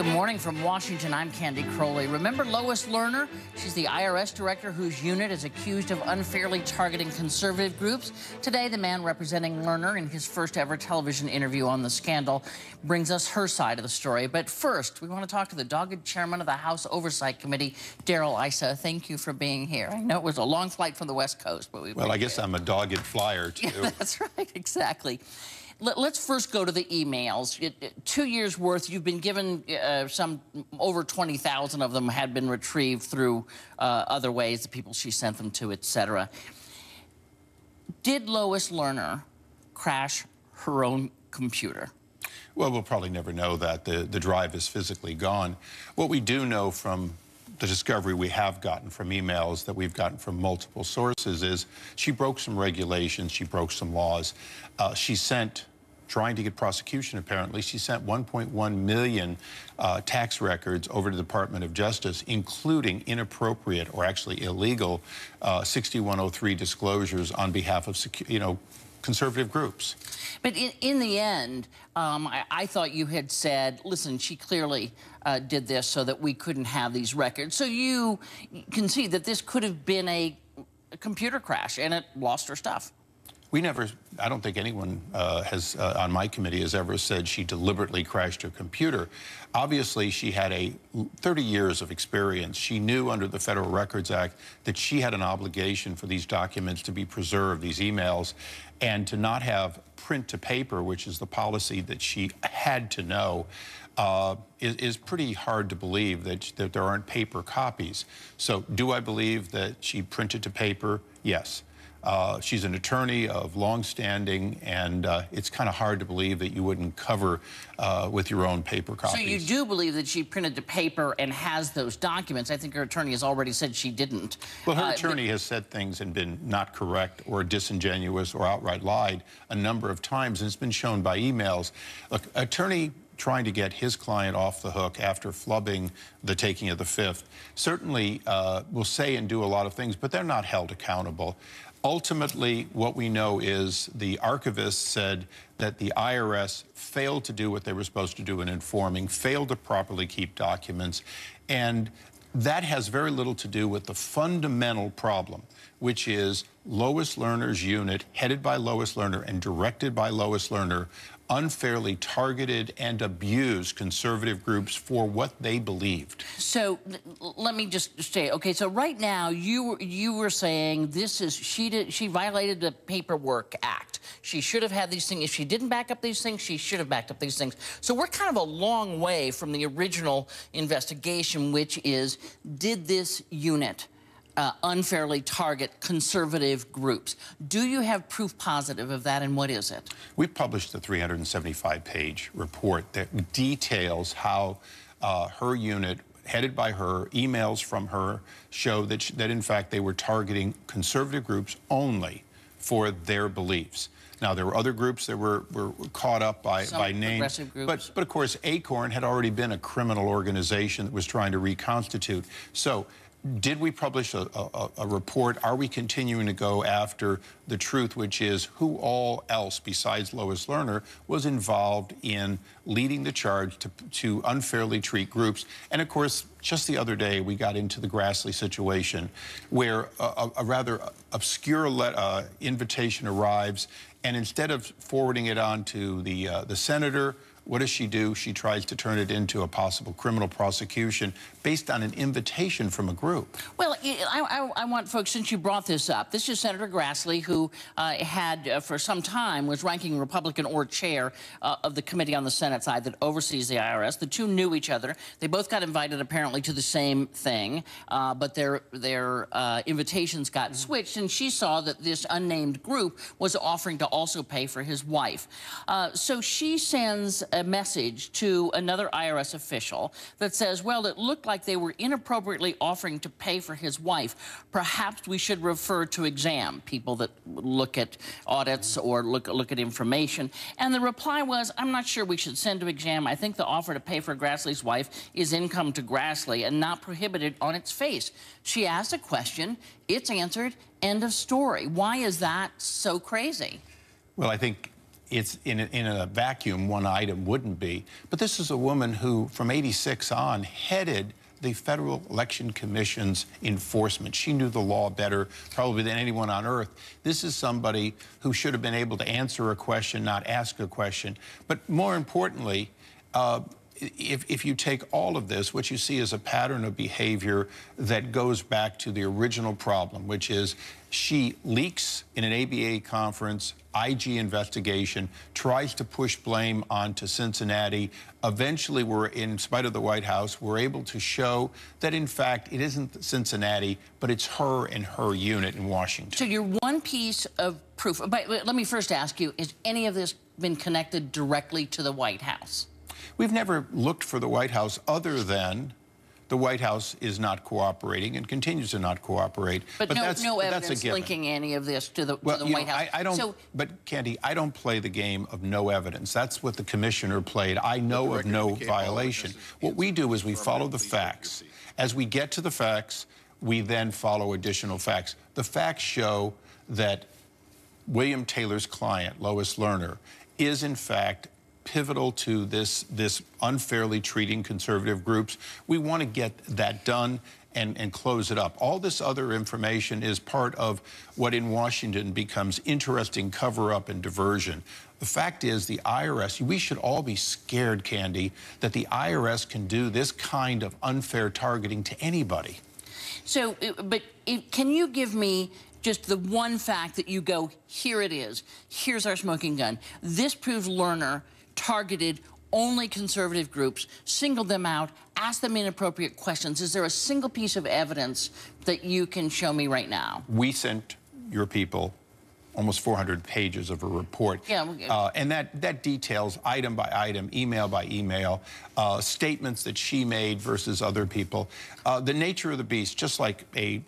Good morning from Washington. I'm Candy Crowley. Remember Lois Lerner? She's the IRS director whose unit is accused of unfairly targeting conservative groups. Today, the man representing Lerner in his first ever television interview on the scandal brings us her side of the story. But first, we want to talk to the dogged chairman of the House Oversight Committee, Issa. Thank you for being here. I know it was a long flight from the West Coast, but well, I guess I'm a dogged flyer, too. Yeah, that's right, exactly. Let's first go to the emails. 2 years worth, you've been given some over 20,000 of them had been retrieved through other ways, the people she sent them to, etc. Did Lois Lerner crash her own computer? Well, we'll probably never know that. The drive is physically gone. What we do know from the discovery we have gotten from emails that we've gotten from multiple sources is she broke some regulations, she broke some laws. She sent, trying to get prosecution apparently, she sent 1.1 million tax records over to the Department of Justice, including inappropriate or actually illegal 6103 disclosures on behalf of, conservative groups. But in the end, I thought you had said, listen, she clearly did this so that we couldn't have these records. So you can see that this could have been a computer crash and it lost her stuff. We never, I don't think anyone on my committee has ever said she deliberately crashed her computer. Obviously, she had 30 years of experience. She knew under the Federal Records Act that she had an obligation for these documents to be preserved, these emails, and to not have print to paper, which is the policy that she had to know, is pretty hard to believe that there aren't paper copies. So do I believe that she printed to paper? Yes. She's an attorney of long-standing, and it's kind of hard to believe that you wouldn't cover with your own paper copies. So you do believe that she printed to paper and has those documents? I think her attorney has already said she didn't. Well, her attorney has said things and been not correct or disingenuous or outright lied a number of times, and it's been shown by emails. Look, attorney trying to get his client off the hook after flubbing the taking of the Fifth certainly will say and do a lot of things, but they're not held accountable. Ultimately, what we know is the archivist said that the IRS failed to do what they were supposed to do in informing, failed to properly keep documents, and that has very little to do with the fundamental problem, which is Lois Lerner's unit, headed by Lois Lerner and directed by Lois Lerner, unfairly targeted and abused conservative groups for what they believed. So let me just say, okay, so right now you were saying this is, she violated the Paperwork Act. She should have had these things. If she didn't back up these things, she should have backed up these things. So we're kind of a long way from the original investigation, which is, did this unit unfairly target conservative groups? Do you have proof positive of that, and what is it? We published a 375-page report that details how her unit, headed by her, emails from her, show that in fact they were targeting conservative groups only for their beliefs. Now, there were other groups that were caught up by name, but of course, ACORN had already been a criminal organization that was trying to reconstitute. So did we publish a report? Are we continuing to go after the truth, which is who all else besides Lois Lerner was involved in leading the charge to unfairly treat groups? And of course, just the other day, we got into the Grassley situation where a rather obscure invitation arrives, and instead of forwarding it on to the senator, what does she do? She tries to turn it into a possible criminal prosecution based on an invitation from a group. Well, I want folks, since you brought this up, this is Senator Grassley, who had for some time was ranking Republican or chair of the committee on the Senate side that oversees the IRS. The two knew each other. They both got invited apparently to the same thing, but their invitations got switched, and she saw that this unnamed group was offering to also pay for his wife. So she sends a message to another IRS official that says, well, it looked like they were inappropriately offering to pay for his wife. Perhaps we should refer to exam, people that look at audits or look at information. And the reply was, I'm not sure we should send to exam. I think the offer to pay for Grassley's wife is income to Grassley and not prohibited on its face. She asked a question, it's answered, end of story. Why is that so crazy? Well, I think it's in a vacuum, one item wouldn't be. But this is a woman who, from '86 on, headed the Federal Election Commission's enforcement. She knew the law better, probably, than anyone on earth. This is somebody who should have been able to answer a question, not ask a question. But more importantly, if you take all of this, what you see is a pattern of behavior that goes back to the original problem, which is she leaks in an ABA conference, IG investigation, tries to push blame onto Cincinnati. Eventually, in spite of the White House, we're able to show that, in fact, it isn't Cincinnati, but it's her and her unit in Washington. So your one piece of proof, but let me first ask you, has any of this been connected directly to the White House? We've never looked for the White House other than the White House is not cooperating and continues to not cooperate. But no evidence linking any of this to the White House. I don't. But Candy, I don't play the game of no evidence. That's what the commissioner played. I know of no violation. What we do is we follow the facts. As we get to the facts, we then follow additional facts. The facts show that William Taylor's client, Lois Lerner, is in fact pivotal to this unfairly treating conservative groups. We want to get that done and close it up. All this other information is part of what in Washington becomes interesting cover-up and diversion. The fact is the IRS, we should all be scared, Candy, that the IRS can do this kind of unfair targeting to anybody. So, can you give me just the one fact that you go, here it is, here's our smoking gun. This proves Lerner targeted only conservative groups, singled them out, asked them inappropriate questions. Is there a single piece of evidence that you can show me right now? We sent your people almost 400 pages of a report. Yeah. And that details item by item, email by email, statements that she made versus other people. The nature of the beast, just like a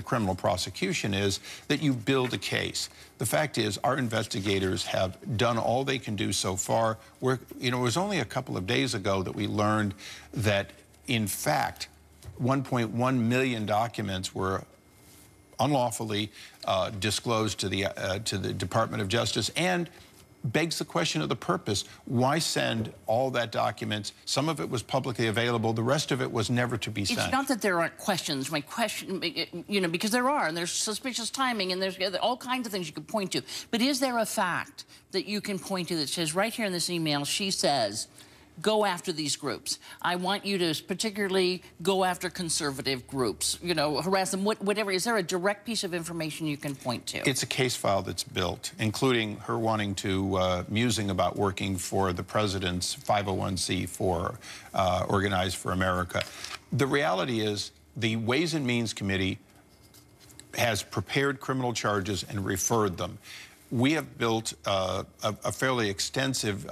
criminal prosecution, is that you build a case. The fact is, our investigators have done all they can do so far. It was only a couple of days ago that we learned that, in fact, 1.1 million documents were unlawfully disclosed to the Department of Justice, and begs the question of the purpose. Why send all that documents? Some of it was publicly available. The rest of it was never to be sent. It's not that there aren't questions. My question, because there are, and there's suspicious timing, and there's all kinds of things you could point to. But is there a fact that you can point to that says, right here in this email, she says, go after these groups. I want you to particularly go after conservative groups, harass them, whatever. Is there a direct piece of information you can point to? It's a case file that's built, including her wanting to, musing about working for the president's 501c4, Organized for America. The reality is the Ways and Means Committee has prepared criminal charges and referred them. We have built a fairly extensive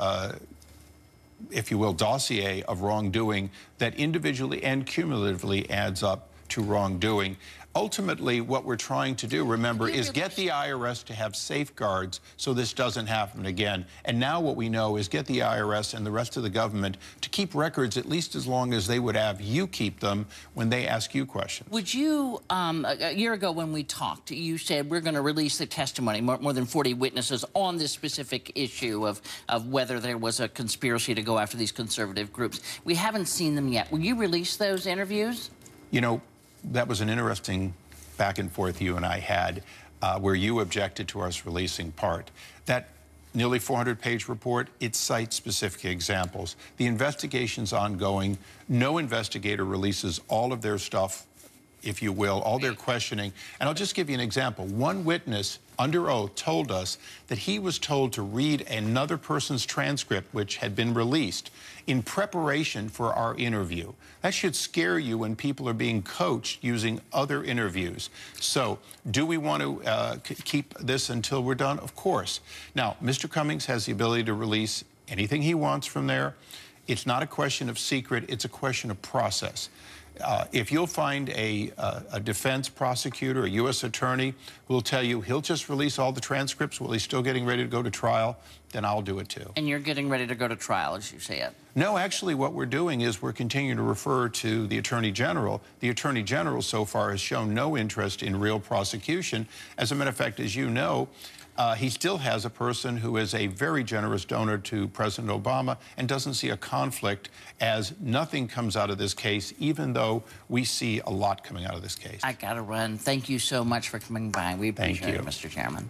if you will, dossier of wrongdoing that individually and cumulatively adds up to wrongdoing. Ultimately, what we're trying to do, remember, is get the IRS to have safeguards so this doesn't happen again. And now what we know is get the IRS and the rest of the government to keep records at least as long as they would have you keep them when they ask you questions. Would you, a year ago when we talked, you said we're going to release the testimony, more than 40 witnesses on this specific issue of whether there was a conspiracy to go after these conservative groups. We haven't seen them yet. Will you release those interviews? That was an interesting back and forth you and I had, where you objected to us releasing part. That nearly 400-page report, it cites specific examples. The investigation's ongoing. No investigator releases all of their stuff, if you will, all their questioning. And I'll just give you an example. One witness under oath told us that he was told to read another person's transcript, which had been released, in preparation for our interview. That should scare you when people are being coached using other interviews. So, do we want to keep this until we're done? Of course. Now, Mr. Cummings has the ability to release anything he wants from there. It's not a question of secret, it's a question of process. If you'll find a defense prosecutor, a U.S. attorney, who will tell you he'll just release all the transcripts while he's still getting ready to go to trial, then I'll do it too. And you're getting ready to go to trial, as you say it. No, actually, what we're doing is we're continuing to refer to the Attorney General. The Attorney General so far has shown no interest in real prosecution. As a matter of fact, as you know, he still has a person who is a very generous donor to President Obama and doesn't see a conflict, as nothing comes out of this case, even though we see a lot coming out of this case. I got to run. Thank you so much for coming by. We appreciate it, Mr. Chairman.